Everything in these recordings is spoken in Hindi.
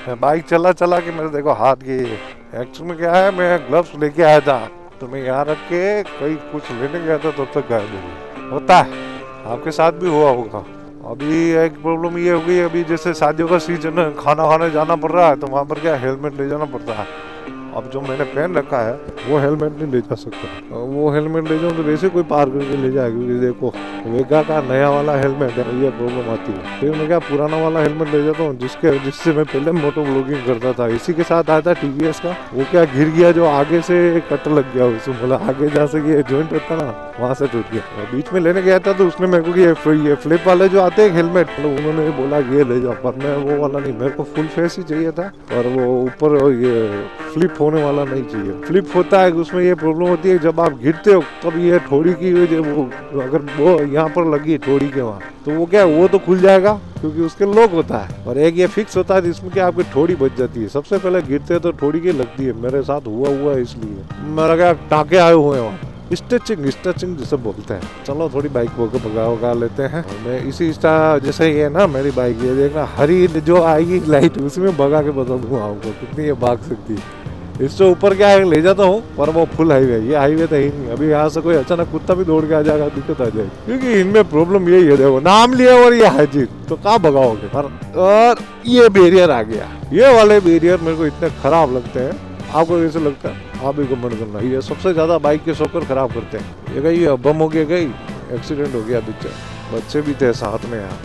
बाइक चला चला के मेरे देखो हाथ गई है। एक्चुअली में क्या है, मैं ग्लव्स लेके आया था तो मैं यहाँ रख के कहीं कुछ लेने गया था तब तक गायब हो गई। होता है, आपके साथ भी हुआ होगा। अभी एक प्रॉब्लम ये हो गई, अभी जैसे शादियों का सीजन है, खाना खाने जाना पड़ रहा है तो वहाँ पर क्या हेलमेट ले जाना पड़ता है। अब जो मैंने पहन रखा है वो हेलमेट नहीं ले जा सकता। वो हेलमेट ले जाऊँ तो वैसे कोई पार करके ले जाए, क्योंकि देखो वेगा का नया वाला हेलमेट है, ये प्रॉब्लम आती है। फिर मैं क्या पुराना वाला हेलमेट ले जाता हूँ जिससे मैं पहले मोटो ब्लॉगिंग करता था। इसी के साथ आया था टीवीएस का, वो क्या गिर गया, जो आगे से कट लग गया उसमें, मतलब आगे जहाँ से ये जॉइंट होता ना वहाँ से टूट गया। और बीच में लेने गया था तो उसने मेरे को ये फ्लिप वाले जो आते हैं हेलमेट, मतलब उन्होंने बोला ये ले जाओ, पर मैं वो वाला नहीं, मेरे को फुल फेस ही चाहिए था। और वो ऊपर ये फ्लिप होने वाला नहीं चाहिए। फ्लिप होता है उसमें ये प्रॉब्लम होती है, जब आप गिरते हो तब ये ठोड़ी की वो अगर वो यहाँ पर लगी ठोड़ी के वहाँ, तो वो क्या वो तो खुल जाएगा क्योंकि उसके लॉक होता है। और एक ये फिक्स होता है जिसमें क्या आपकी ठोड़ी बच जाती है। सबसे पहले गिरते हैं तो ठोड़ी की लगती है, मेरे साथ हुआ है, इसलिए मेरा क्या टाके आए हुए हैं वहाँ। स्टिचिंग जिसे बोलते हैं। चलो थोड़ी बाइक को भगा लेते हैं। मैं इसी जैसे ये ना मेरी बाइक, ये देखना हरी जो आएगी लाइट उसमें भगा के बता दूंगा आपको कितनी ये भाग सकती है। इससे ऊपर क्या है ले जाता हूँ, पर वो फुल हाईवे, ये हाईवे तो ही नहीं। अभी यहाँ से कोई अचानक कुत्ता भी दौड़ के आ जाएगा, दिक्कत आ जाएगी, क्योंकि इनमें प्रॉब्लम यही है, देखो नाम लिया और ये हाजिर, तो कहाँ भगाओगे। और ये बैरियर आ गया, ये वाले बैरियर मेरे को इतने खराब लगते हैं। आपको कैसे लगता है? आप भी कमेंट करना। ये सबसे ज्यादा बाइक के शॉकर खराब करते हैं। ये गई बम हो गई, एक्सीडेंट हो गया, बच्चे भी थे साथ में यार,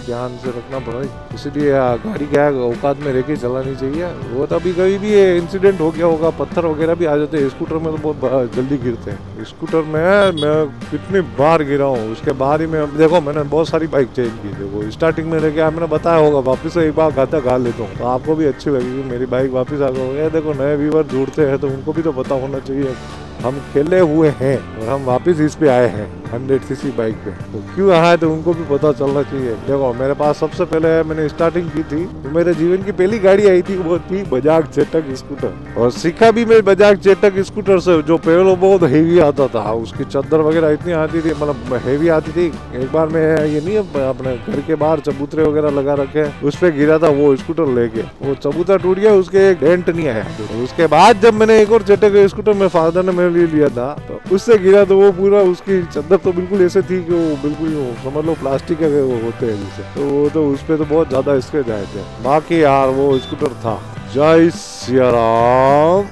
ध्यान से रखना पड़ा। इसलिए गाड़ी क्या है औकात में रह के चलानी चाहिए। वो तभी कभी भी इंसिडेंट हो गया होगा, पत्थर वगैरह भी आ जाते हैं। स्कूटर में तो बहुत जल्दी गिरते हैं। स्कूटर में मैं कितनी बार गिरा हूँ, उसके बाद ही मैं देखो मैंने बहुत सारी बाइक चेंज की थी। वो स्टार्टिंग में लेके मैंने बताया होगा, वापस से एक बार गा लेता हूँ तो आपको भी अच्छी लगेगी मेरी बाइक वापस आ गई। देखो नए व्यूअर जुड़ते हैं तो उनको भी तो पता होना चाहिए हम खेले हुए हैं और हम वापस इस पे आए हैं 100cc बाइक पे, तो क्यों आया तो उनको भी पता चलना चाहिए। देखो मेरे पास सबसे पहले मैंने स्टार्टिंग की थी तो मेरे जीवन की पहली गाड़ी आई थी, वो थी बजाज चेतक स्कूटर। और सीखा भी मैं बजाज चेतक स्कूटर से, जो पहले बहुत हेवी आता था। उसकी चद्दर वगैरह इतनी आती थी, मतलब हेवी आती थी। एक बार मैं ये नहीं अपने घर के बाहर चबूतरे वगैरह लगा रखे, उस पे गिरा था वो स्कूटर लेके, वो चबूतरा टूट गया, उसके एक डेंट नहीं आया। उसके बाद जब मैंने एक और चेतक स्कूटर में फादर ने मेरे लिए लिया था तो उससे गिरा, तो वो पूरा उसकी चद्दर तो बिल्कुल ऐसे थी कि वो बिल्कुल समझ लो प्लास्टिक के वो होते हैं जैसे, तो वो तो उस पे तो बहुत ज्यादा स्क्रैच आए थे। बाकी यार वो स्कूटर था। जय सिया राम।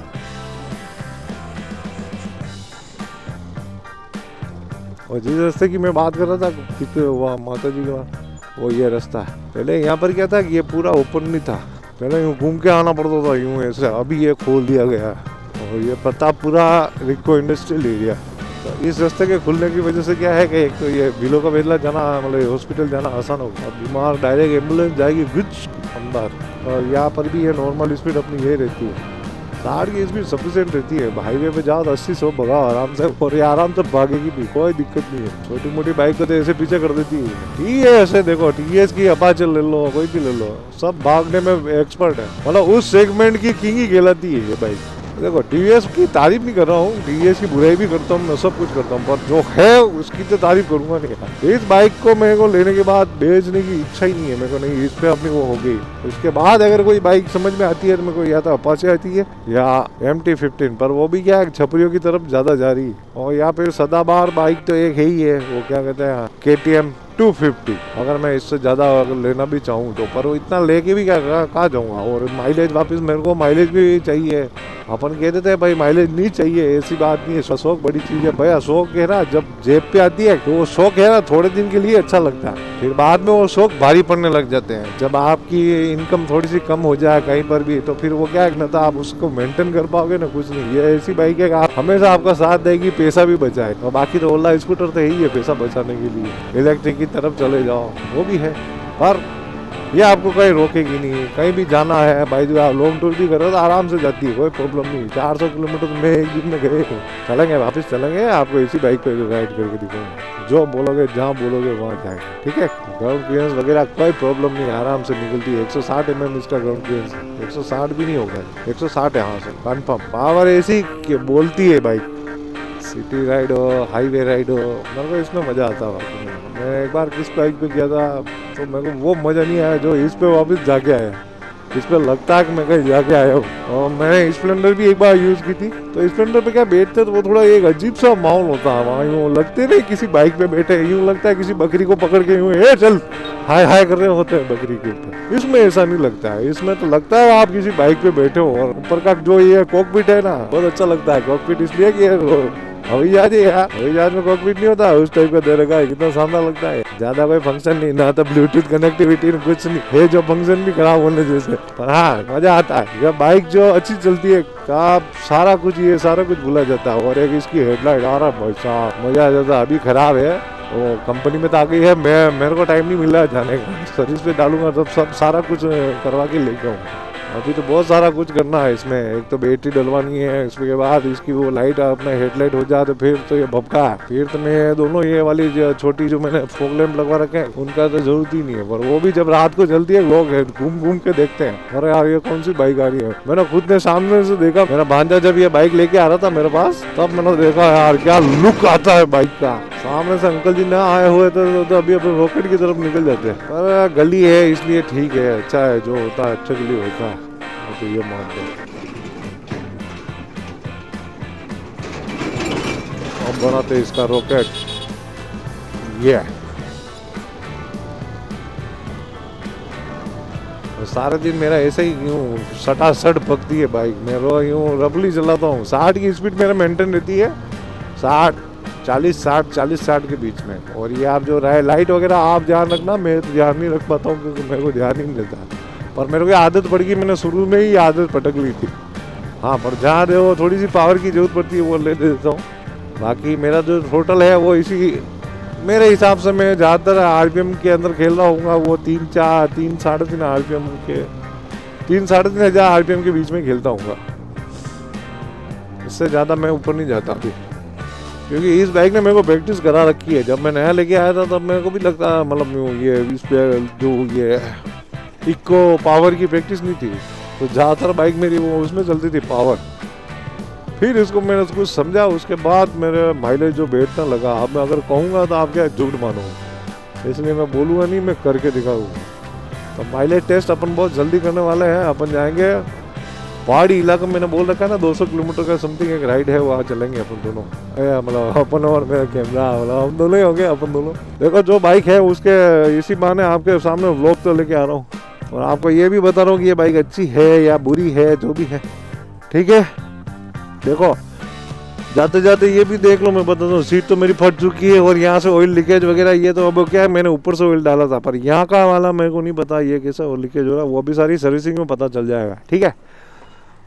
और जिस रास्ते की मैं बात कर रहा था कितने वहाँ माता जी का, वो ये रास्ता है। पहले यहाँ पर क्या था कि ये पूरा ओपन नहीं था, पहले यूँ घूम के आना पड़ता था यूँ ऐसे। अभी ये खोल दिया गया है और ये प्रतापपुरा रिको इंडस्ट्रियल एरिया। तो इस रास्ते के खुलने की वजह से क्या है कि एक तो ये बिलो का बेदला जाना, मतलब हॉस्पिटल जाना आसान होगा। बीमार डायरेक्ट एम्बुलेंस जाएगी गुज अंदर। और यहाँ पर भी ये नॉर्मल स्पीड अपनी यही रहती है, 60 की स्पीड सफिशिएंट रहती है। हाईवे पे जाओ 80-100 भगाओ आराम से, और ये आराम से भागेगी भी, कोई दिक्कत नहीं है। छोटी मोटी बाइक को तो ऐसे पीछे कर देती है। ये ऐसे देखो टीवीएस की अपाचे ले लो, कोई भी ले लो, सब भागने में एक्सपर्ट है, मतलब उस सेगमेंट की किंग ही कहलाती है ये बाइक। देखो टीवीएस की तारीफ नहीं कर रहा हूँ, टीवीएस की बुराई भी करता हूँ, मैं सब कुछ करता हूँ, पर जो है उसकी तो तारीफ करूंगा नहीं। इस बाइक को मेरे को लेने के बाद बेचने की इच्छा ही नहीं है मेरे को, नहीं इस पे अपनी वो हो गई। उसके बाद अगर कोई बाइक समझ में आती है तो मेरे को या तो अपाचे आती है या MT-15, पर वो भी क्या है छपरियों की तरफ ज्यादा जा रही है। और यहाँ पे सदाबहार बाइक तो एक ही है, वो क्या कहते हैं KTM 250। अगर मैं इससे ज़्यादा अगर लेना भी चाहूँ तो, पर वो इतना लेके भी क्या कहाँ जाऊँगा। और माइलेज वापस मेरे को माइलेज भी चाहिए। अपन कह देते हैं भाई माइलेज नहीं चाहिए, ऐसी बात नहीं है, शौक बड़ी चीज़ है भैया। शौक है ना जब जेब पे आती है तो वो शौक है ना थोड़े दिन के लिए अच्छा लगता है, फिर बाद में वो शौक भारी पड़ने लग जाते हैं। जब आपकी इनकम थोड़ी सी कम हो जाए कहीं पर भी, तो फिर वो क्या है ना, तो आप उसको मेंटेन कर पाओगे ना, कुछ नहीं। ये ऐसी बाइक है कि आप हमेशा आपका साथ देगी, पैसा भी बचाए। और बाकी तो ओला स्कूटर तो यही है पैसा बचाने के लिए, इलेक्ट्रिक की तरफ चले जाओ वो भी है, पर ये आपको कहीं रोकेगी नहीं। कहीं भी जाना है भाई, जो आप लॉन्ग टूर भी कर रहे हो तो आराम से जाती है, कोई प्रॉब्लम नहीं। 400 किलोमीटर तो मैं एक दिन में गए हूँ। चलेंगे वापस चलेंगे, आपको इसी बाइक पे राइड करके दिखाऊंगा, जो बोलोगे जहाँ बोलोगे वहाँ जाएंगे, ठीक है। ग्राउंड क्लियरेंस वगैरह कोई प्रॉब्लम नहीं, आराम से निकलती है। 160 mm इसका ग्राउंड क्लियरेंस, 160 भी नहीं होगा, 160 है हाँ सर कन्फर्म। पावर ऐसी बोलती है बाइक, सिटी राइड हो हाईवे राइड हो, मेरे को इसमें मज़ा आता है। मैं एक बार किस बाइक पे गया था तो मेरे को वो मज़ा नहीं आया जो इस पे वापस जाके आया। इस पे लगता है कि मैं कहीं जाके आया हूँ। और मैंने स्प्लेंडर भी एक बार यूज की थी, तो स्प्लेंडर पे क्या बैठते तो वो थोड़ा एक अजीब सा माहौल होता है वहाँ, यूँ लगते नहीं किसी बाइक पे बैठे, यूँ लगता है किसी बकरी को पकड़ के यूँ चल हाय हाय कर रहे होते हैं बकरी के ऊपर। इसमें ऐसा नहीं लगता है, इसमें तो लगता है आप किसी बाइक पे बैठे हो। और ऊपर का जो ये कॉकपिट है ना, बहुत अच्छा लगता है। कॉकपिट इसलिए कि हवाई जहाज है यार, हवाई जहाज में कॉकपिट नहीं होता, उस टाइप का दे रखा है, कितना शानदार लगता है। ज्यादा कोई फंक्शन नहीं, ना तो ब्लूटूथ कनेक्टिविटी कुछ नहीं है जो फंक्शन भी खराब होने जैसे, पर हाँ मजा आता है। जब बाइक जो अच्छी चलती है आप सारा कुछ ये सारा कुछ भूला जाता है। और एक इसकी हेडलाइट आ रहा भाई साहब, मजा आ जाता है। अभी खराब है, वो कंपनी में तो आ गई है, मेरे को टाइम नहीं मिल रहा है जाने का। सर्विस पे डालूंगा तब सब सारा कुछ करवा के लेके आऊँगा। अभी तो बहुत सारा कुछ करना है इसमें। एक तो बैटरी डलवानी है, इसके बाद इसकी वो लाइट अपना हेडलाइट हो जाए तो फिर तो ये भपका है। फिर तो मैं दोनों ये वाली जो छोटी जो मैंने फॉग लैंप लगवा रखे हैं उनका तो जरूरत ही नहीं है, पर वो भी जब रात को जलती है लोग घूम घूम के देखते हैं, अरे यार ये कौन सी बाइक आ रही है। मैंने खुद ने सामने से देखा, मेरा भांजा जब ये बाइक लेके आ रहा था मेरे पास, तब मैंने देखा यार क्या लुक आता है बाइक का। सामने से अंकल जी ना आए हुए तो अभी अपने रॉकेट की तरफ निकल जाते हैं, पर गली है इसलिए ठीक है, अच्छा है, जो होता है अच्छा के लिए होता है, तो ये मानते हैं। अब बनाते इसका रॉकेट, ये सारा दिन मेरा ऐसे ही यूँ सटासट भगती है बाइक। मैं यूँ रफली चलाता हूँ, 60 की स्पीड मेरा मेंटेन रहती है, 40-60 के बीच में। और ये आप जो रहे लाइट वगैरह आप ध्यान रखना, मैं तो ध्यान नहीं रख पाता हूँ क्योंकि मेरे को ध्यान ही नहीं देता, पर मेरे को आदत पड़ गई, मैंने शुरू में ही आदत पटक ली थी। हाँ, पर जहाँ देखो थोड़ी सी पावर की जरूरत पड़ती है वो ले देता हूँ। बाकी मेरा जो टोटल है वो इसी मेरे हिसाब से मैं ज़्यादातर आरपीएम के अंदर खेल रहा हूँ, वो 3-3 आरपीएम के 3-3.5 हज़ार आरपीएम के बीच में खेलता हूँ। इससे ज़्यादा मैं ऊपर नहीं जाता अभी, क्योंकि इस बाइक ने मेरे को प्रैक्टिस करा रखी है। जब मैं नया लेके आया था तब मेरे को भी लगता मतलब ये इस पे जो ये इको पावर की प्रैक्टिस नहीं थी, तो ज़्यादातर बाइक मेरी वो उसमें चलती थी पावर। फिर इसको मैंने कुछ समझा, उसके बाद मेरे माइलेज जो बैठने लगा। अब मैं अगर कहूँगा तो आप क्या झूठ मानोगे, इसलिए मैं बोलूँगा नहीं, मैं करके दिखाऊँगा। तो माइलेज टेस्ट अपन बहुत जल्दी करने वाले हैं। अपन जाएंगे पहाड़ी इलाका, मैंने बोल रखा है ना 200 किलोमीटर का समथिंग एक राइड है, वहाँ चलेंगे अपन दोनों, मतलब अपन और मेरा कैमरा, मतलब हम दोनों ही होंगे अपन दोनों। देखो जो बाइक है उसके इसी बहाने आपके सामने व्लॉग तो लेके आ रहा हूँ, और आपको ये भी बता रहा हूँ कि ये बाइक अच्छी है या बुरी है, जो भी है ठीक है। देखो जाते जाते ये भी देख लो, मैं बताता हूँ, सीट तो मेरी फट चुकी है और यहाँ से ऑयल लीकेज वगैरह ये तो अब क्या है, मैंने ऊपर से ऑयल डाला था, पर यहाँ का वाला मेरे को नहीं पता ये कैसा ऑयल लीकेज हो रहा है, वो भी सारी सर्विसिंग में पता चल जाएगा ठीक है।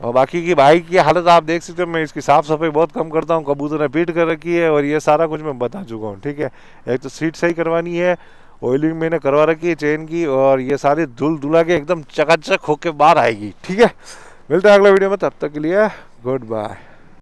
और बाकी की बाइक की हालत आप देख सकते हो, मैं इसकी साफ़ सफाई बहुत कम करता हूँ, कबूतर ने पीट कर रखी है और ये सारा कुछ मैं बता चुका हूँ ठीक है। एक तो सीट सही करवानी है, ऑयलिंग मैंने करवा रखी है चेन की, और ये सारी धुल धुला के एकदम चकाचक होके बाहर आएगी ठीक है। मिलते हैं अगले वीडियो में, तब तक के लिए गुड बाय।